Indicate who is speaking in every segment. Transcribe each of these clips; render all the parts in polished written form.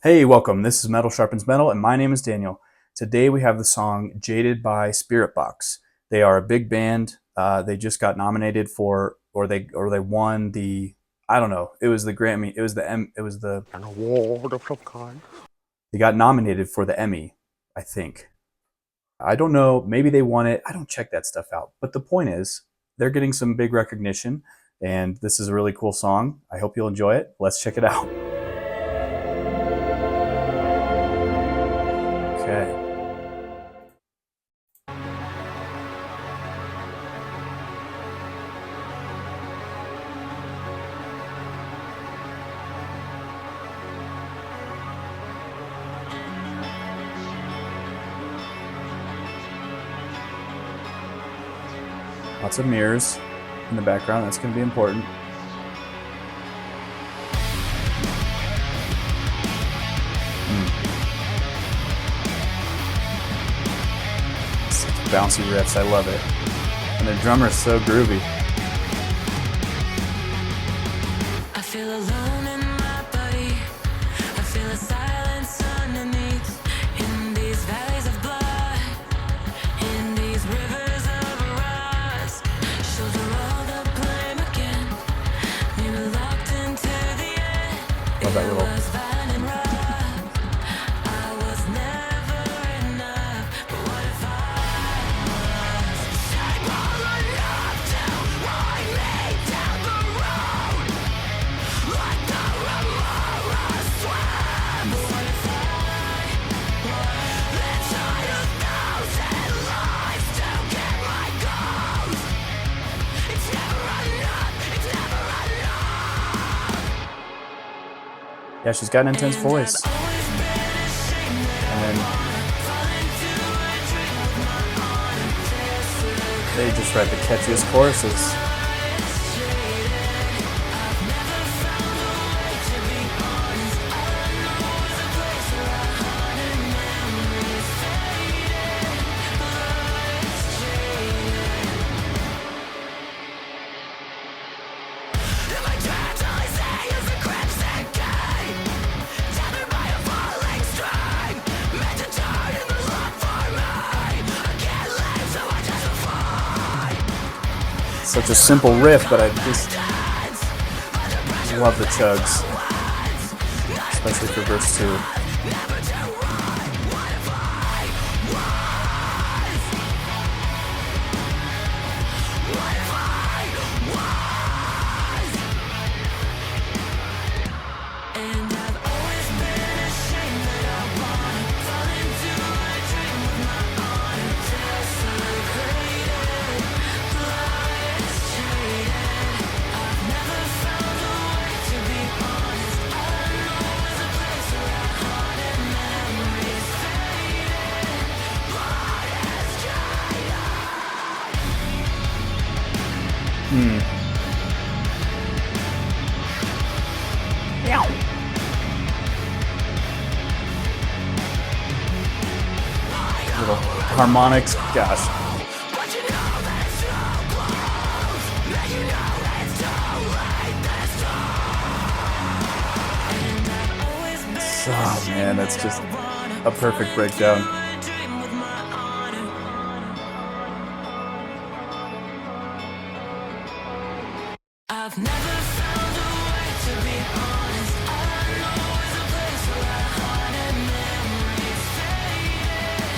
Speaker 1: Hey, welcome. This is Metal Sharpens Metal, and my name is Daniel. Today we have the song Jaded by Spiritbox. They are a big band. They just got nominated for, or they won the, I don't know. It was the Grammy. It was the.
Speaker 2: An award of some kind.
Speaker 1: They got nominated for the Emmy, I think. I don't know. Maybe they won it. I don't check that stuff out. But the point is, they're getting some big recognition, and this is a really cool song. I hope you'll enjoy it. Let's check it out. Okay. Lots of mirrors in the background. That's going to be important. Such bouncy riffs. I love it. And their drummer is so groovy.
Speaker 3: I feel alone in my body. I feel a silence underneath. In these valleys of blood, in these rivers of rust. Shoulder all the blame again. Maybe locked into the end.
Speaker 1: Love that little.
Speaker 3: I was never enough. But what if I was? Stable enough to ride me down the road like the remora swam. But what if I was inside 1,000 lives to get my goals? It's never enough. It's never enough.
Speaker 1: Yeah, she's got an intense voice. And they just write the catchiest choruses. Such a simple riff, but I just love the chugs, especially for verse 2.
Speaker 3: And I've always been ashamed that I wanna fall into a dream with my honor desecrated. Blood is jaded. I've never found a way to be honest. All I know is a place where our heart and memories faded. Blood is jaded.
Speaker 1: Little harmonics, gosh.
Speaker 3: But you know that it's too close. And you know that it's too late this time. And I've always been
Speaker 1: Oh man, that's just a perfect breakdown.
Speaker 3: a dream with my honor. I've never found a way to be honest. All I know is a place where our heart and memories faded.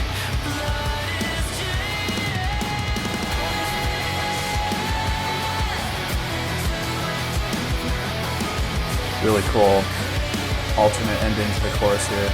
Speaker 3: Blood is jaded.
Speaker 1: Really cool alternate ending to the chorus here.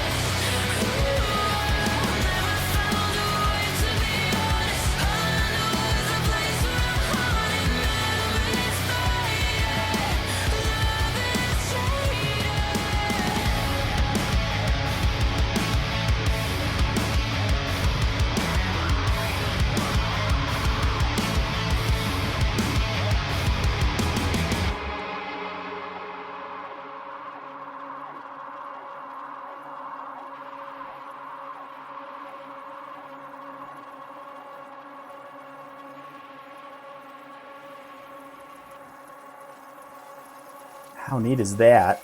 Speaker 1: How neat is that?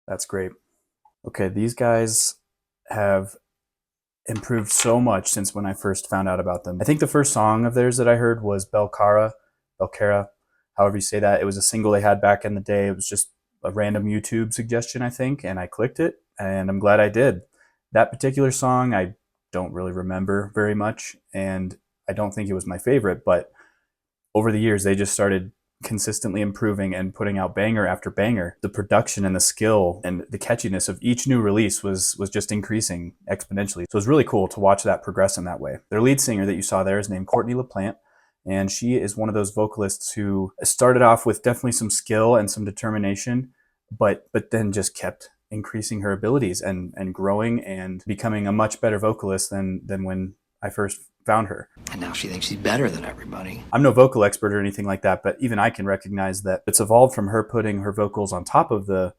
Speaker 1: That's great. Okay, these guys have improved so much since when I first found out about them. I think the first song of theirs that I heard was Belcara, however you say that. It was a single they had back in the day. It was just a random YouTube suggestion, I think, and I clicked it, and I'm glad I did. That particular song, I don't really remember very much, and I don't think it was my favorite, but over the years, they just started consistently improving and putting out banger after banger. The production and the skill and the catchiness of each new release was just increasing exponentially. So it was really cool to watch that progress in that way. Their lead singer that you saw there is named Courtney LaPlante, and she is one of those vocalists who started off with definitely some skill and some determination, but then just kept increasing her abilities and growing and becoming a much better vocalist than when I first found her.
Speaker 4: And now she thinks she's better than everybody.
Speaker 1: I'm no vocal expert or anything like that, but even I can recognize that it's evolved from her putting her vocals on top of the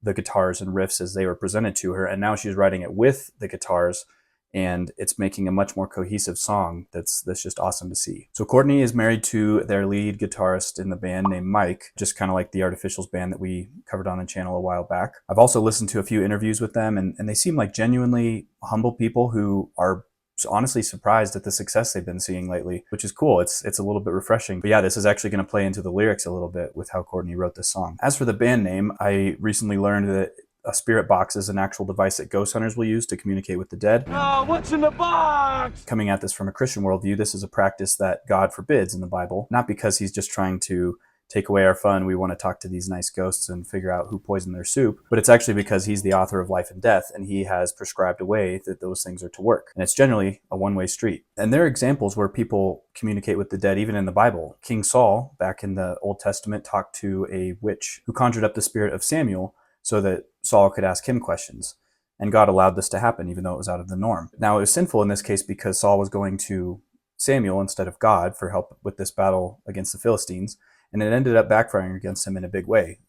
Speaker 1: guitars and riffs as they were presented to her, and now she's writing it with the guitars, and it's making a much more cohesive song that's just awesome to see. So Courtney is married to their lead guitarist in the band named Mike, just kind of like the Artificials band that we covered on the channel a while back. I've also listened to a few interviews with them, and they seem like genuinely humble people who are honestly surprised at the success they've been seeing lately, which is cool. It's a little bit refreshing. But yeah, this is actually going to play into the lyrics a little bit with how Courtney wrote this song. As for the band name, I recently learned that a Spiritbox is an actual device that ghost hunters will use to communicate with the dead.
Speaker 2: Oh, what's in the box?
Speaker 1: Coming at this from a Christian worldview, this is a practice that God forbids in the Bible, not because he's just trying to take away our fun. We want to talk to these nice ghosts and figure out who poisoned their soup. But it's actually because he's the author of life and death, and he has prescribed a way that those things are to work. And it's generally a one-way street. And there are examples where people communicate with the dead, even in the Bible. King Saul, back in the Old Testament, talked to a witch who conjured up the spirit of Samuel so that Saul could ask him questions. And God allowed this to happen, even though it was out of the norm. Now, it was sinful in this case because Saul was going to Samuel instead of God for help with this battle against the Philistines. And it ended up backfiring against him in a big way.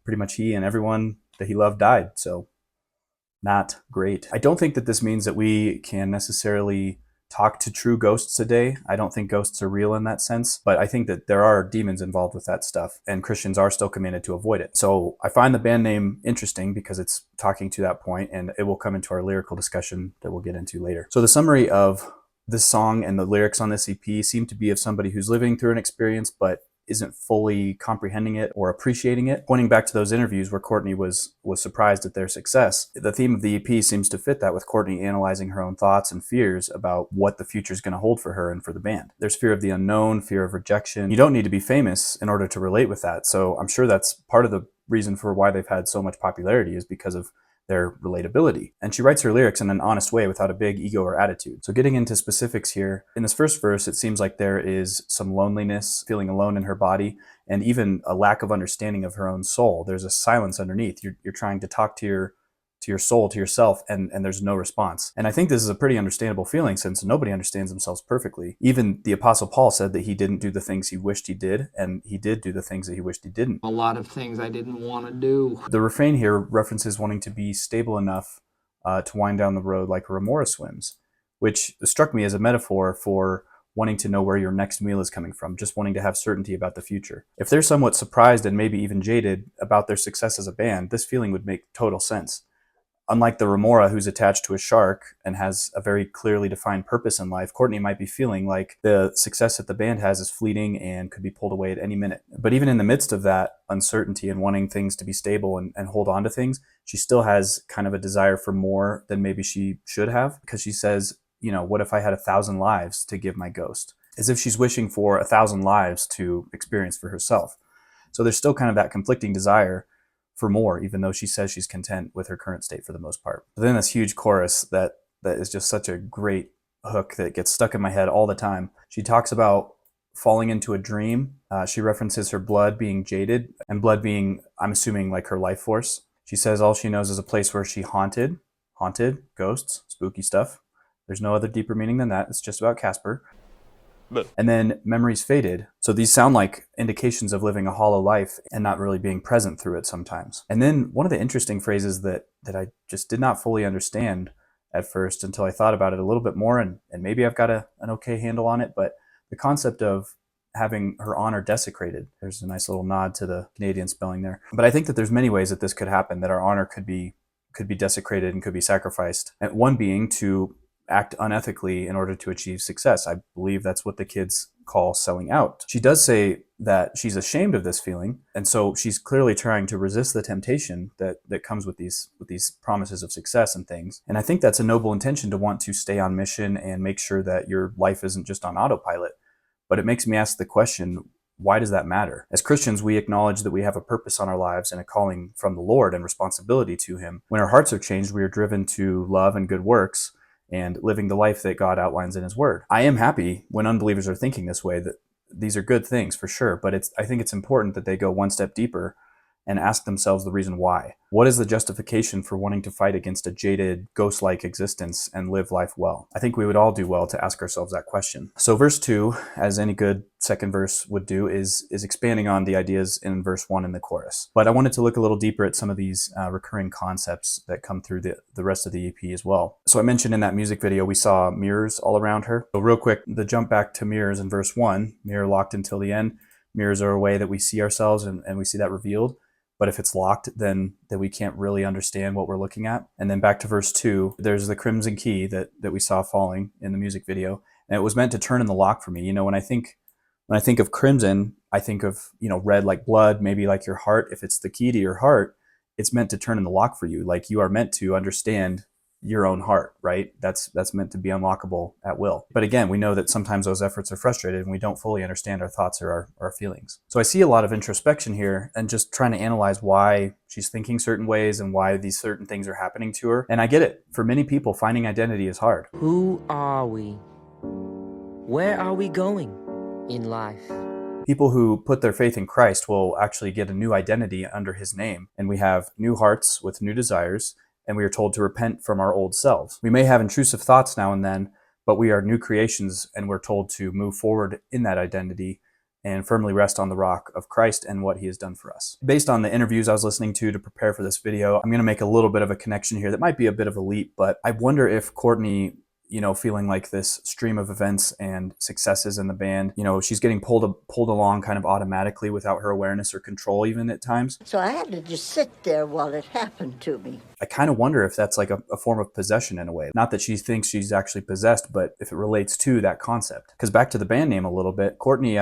Speaker 1: Pretty much he and everyone that he loved died. So not great. I don't think that this means that we can necessarily talk to true ghosts today. I don't think ghosts are real in that sense, but I think that there are demons involved with that stuff, and Christians are still commanded to avoid it. So I find the band name interesting because it's talking to that point, and it will come into our lyrical discussion that we'll get into later. So the summary of this song and the lyrics on this EP seem to be of somebody who's living through an experience, but isn't fully comprehending it or appreciating it. Pointing back to those interviews where Courtney was surprised at their success, the theme of the EP seems to fit that, with Courtney analyzing her own thoughts and fears about what the future is going to hold for her and for the band. There's fear of the unknown, fear of rejection. You don't need to be famous in order to relate with that. So I'm sure that's part of the reason for why they've had so much popularity, is because of their relatability. And she writes her lyrics in an honest way without a big ego or attitude. So getting into specifics here, in this first verse, it seems like there is some loneliness, feeling alone in her body, and even a lack of understanding of her own soul. There's a silence underneath. You're trying to talk to your soul, to yourself, and there's no response. And I think this is a pretty understandable feeling, since nobody understands themselves perfectly. Even the Apostle Paul said that he didn't do the things he wished he did, and he did do the things that he wished he didn't.
Speaker 4: A lot of things I didn't want to do.
Speaker 1: The refrain here references wanting to be stable enough to wind down the road like a remora swims, which struck me as a metaphor for wanting to know where your next meal is coming from, just wanting to have certainty about the future. If they're somewhat surprised and maybe even jaded about their success as a band, this feeling would make total sense. Unlike the remora, who's attached to a shark and has a very clearly defined purpose in life, Courtney might be feeling like the success that the band has is fleeting and could be pulled away at any minute. But even in the midst of that uncertainty and wanting things to be stable and hold on to things, she still has kind of a desire for more than maybe she should have, because she says, you know, what if I had 1,000 lives to give my ghost? As if she's wishing for 1,000 lives to experience for herself. So there's still kind of that conflicting desire for more, even though she says she's content with her current state for the most part. But then this huge chorus that is just such a great hook that gets stuck in my head all the time. She talks about falling into a dream. She references her blood being jaded, and blood being, I'm assuming, like her life force. She says all she knows is a place where she haunted, ghosts, spooky stuff. There's no other deeper meaning than that. It's just about Casper. And then memories faded. So these sound like indications of living a hollow life and not really being present through it sometimes. And then one of the interesting phrases that I just did not fully understand at first until I thought about it a little bit more, and maybe I've got an okay handle on it, but the concept of having her honor desecrated. There's a nice little nod to the Canadian spelling there. But I think that there's many ways that this could happen, that our honor could be desecrated and could be sacrificed. And one being to act unethically in order to achieve success. I believe that's what the kids call selling out. She does say that she's ashamed of this feeling, and so she's clearly trying to resist the temptation that comes with these promises of success and things. And I think that's a noble intention, to want to stay on mission and make sure that your life isn't just on autopilot. But it makes me ask the question, why does that matter? As Christians, we acknowledge that we have a purpose on our lives and a calling from the Lord and responsibility to Him. When our hearts are changed, we are driven to love and good works and living the life that God outlines in His Word. I am happy when unbelievers are thinking this way, that these are good things for sure, but I think it's important that they go one step deeper and ask themselves the reason why. What is the justification for wanting to fight against a jaded, ghost-like existence and live life well? I think we would all do well to ask ourselves that question. So verse 2, as any good second verse would do, is expanding on the ideas in verse 1 in the chorus. But I wanted to look a little deeper at some of these recurring concepts that come through the rest of the EP as well. So I mentioned in that music video, we saw mirrors all around her. So real quick, the jump back to mirrors in verse 1, mirror locked until the end. Mirrors are a way that we see ourselves and we see that revealed. But if it's locked, then we can't really understand what we're looking at. And then back to verse 2, there's the crimson key that we saw falling in the music video. And it was meant to turn in the lock for me. You know, when I think of crimson, I think of, red like blood, maybe like your heart. If it's the key to your heart, it's meant to turn in the lock for you. Like, you are meant to understand your own heart, right? That's meant to be unlockable at will. But again, we know that sometimes those efforts are frustrated and we don't fully understand our thoughts or our feelings. So I see a lot of introspection here and just trying to analyze why she's thinking certain ways and why these certain things are happening to her. And I get it. For many people, finding identity is hard.
Speaker 5: Who are we? Where are we going in life?
Speaker 1: People who put their faith in Christ will actually get a new identity under His name. And we have new hearts with new desires, and we are told to repent from our old selves. We may have intrusive thoughts now and then, but we are new creations, and we're told to move forward in that identity and firmly rest on the rock of Christ and what He has done for us. Based on the interviews I was listening to prepare for this video, I'm going to make a little bit of a connection here that might be a bit of a leap, but I wonder if Courtney, feeling like this stream of events and successes in the band, she's getting pulled along kind of automatically without her awareness or control even at times.
Speaker 6: So I had to just sit there while it happened to me.
Speaker 1: I kind of wonder if that's like a form of possession in a way. Not that she thinks she's actually possessed, but if it relates to that concept. Because back to the band name a little bit, Courtney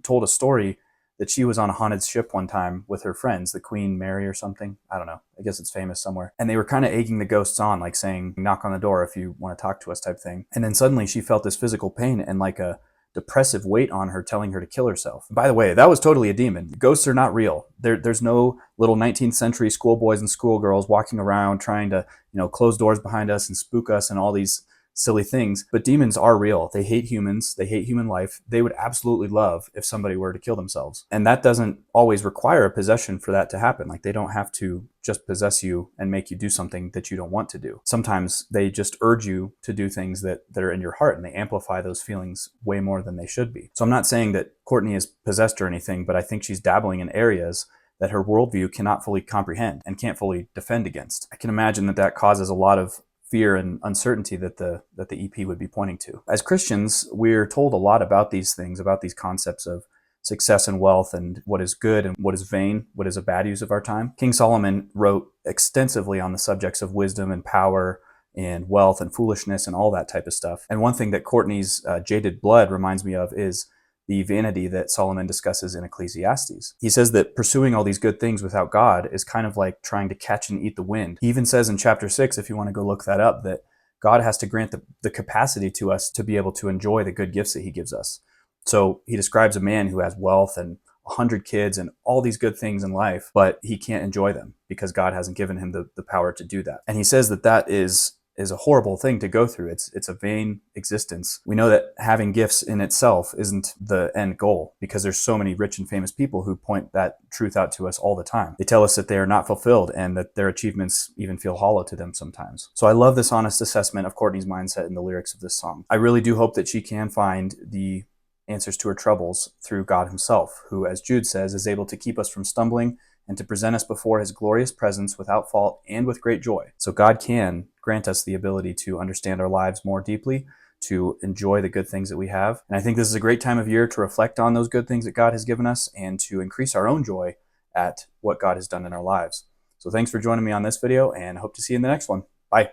Speaker 1: told a story that she was on a haunted ship one time with her friends, the Queen Mary or something. I don't know. I guess it's famous somewhere. And they were kind of egging the ghosts on, like saying, knock on the door if you want to talk to us type thing. And then suddenly she felt this physical pain and like a depressive weight on her telling her to kill herself. By the way, that was totally a demon. Ghosts are not real. There's no little 19th century schoolboys and schoolgirls walking around trying to, close doors behind us and spook us and all these silly things. But demons are real. They hate humans. They hate human life. They would absolutely love if somebody were to kill themselves. And that doesn't always require a possession for that to happen. Like, they don't have to just possess you and make you do something that you don't want to do. Sometimes they just urge you to do things that are in your heart, and they amplify those feelings way more than they should be. So I'm not saying that Courtney is possessed or anything, but I think she's dabbling in areas that her worldview cannot fully comprehend and can't fully defend against. I can imagine that causes a lot of fear and uncertainty that the EP would be pointing to. As Christians, we're told a lot about these things, about these concepts of success and wealth and what is good and what is vain, what is a bad use of our time. King Solomon wrote extensively on the subjects of wisdom and power and wealth and foolishness and all that type of stuff. And one thing that Courtney's Jaded Blood reminds me of is the vanity that Solomon discusses in Ecclesiastes. He says that pursuing all these good things without God is kind of like trying to catch and eat the wind. He even says in chapter 6, if you want to go look that up, that God has to grant the capacity to us to be able to enjoy the good gifts that He gives us. So he describes a man who has wealth and 100 kids and all these good things in life, but he can't enjoy them because God hasn't given him the power to do that. And he says that is a horrible thing to go through. It's a vain existence. We know that having gifts in itself isn't the end goal, because there's so many rich and famous people who point that truth out to us all the time. They tell us that they are not fulfilled and that their achievements even feel hollow to them sometimes. So I love this honest assessment of Courtney's mindset in the lyrics of this song. I really do hope that she can find the answers to her troubles through God Himself, who, as Jude says, is able to keep us from stumbling and to present us before His glorious presence without fault and with great joy. So God can grant us the ability to understand our lives more deeply, to enjoy the good things that we have. And I think this is a great time of year to reflect on those good things that God has given us and to increase our own joy at what God has done in our lives. So thanks for joining me on this video, and hope to see you in the next one. Bye.